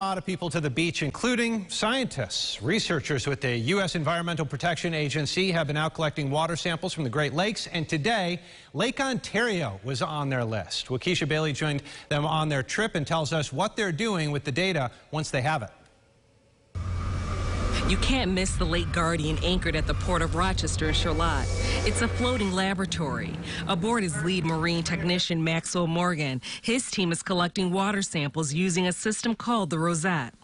A lot of people to the beach, including scientists. Researchers with the U.S. Environmental Protection Agency have been out collecting water samples from the Great Lakes, and today, Lake Ontario was on their list. Waukesha Bailey joined them on their trip and tells us what they're doing with the data once they have it. You can't miss the Lake Guardian anchored at the port of Rochester and Charlotte. It's a floating laboratory. Aboard is lead marine technician Maxwell Morgan. His team is collecting water samples using a system called the Rosette.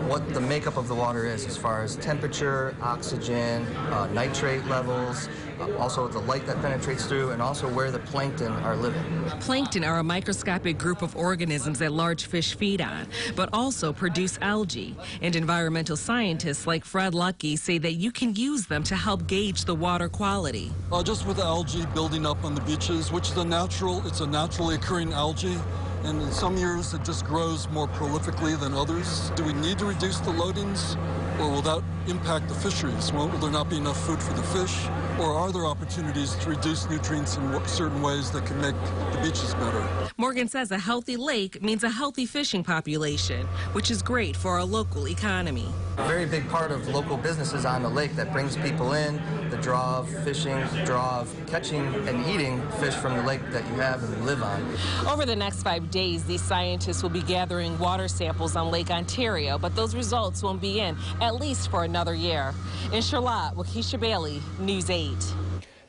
What the makeup of the water is as far as temperature, oxygen, nitrate levels, also the light that penetrates through, and also where the plankton are living. Plankton are a microscopic group of organisms that large fish feed on, but also produce algae. And environmental scientists like Fred Lucky say that you can use them to help gauge the water quality. Just with algae building up on the beaches, which is it's a naturally occurring algae. And in some years, it just grows more prolifically than others. Do we need to reduce the loadings, or will that impact the fisheries? Will there not be enough food for the fish? Or are there opportunities to reduce nutrients in certain ways that can make the beaches better? Morgan says a healthy lake means a healthy fishing population, which is great for our local economy. A very big part of local businesses on the lake that brings people in, the draw of fishing, the draw of catching and eating fish from the lake that you have and live on. Over the next 5 days, these scientists will be gathering water samples on Lake Ontario, but those results won't be in at least for another year. In Charlotte, Waukesha Bailey, News 8.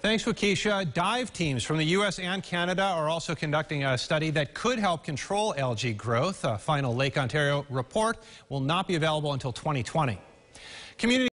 Thanks, Waukesha. Dive teams from the U.S. and Canada are also conducting a study that could help control algae growth. A final Lake Ontario report will not be available until 2020. Community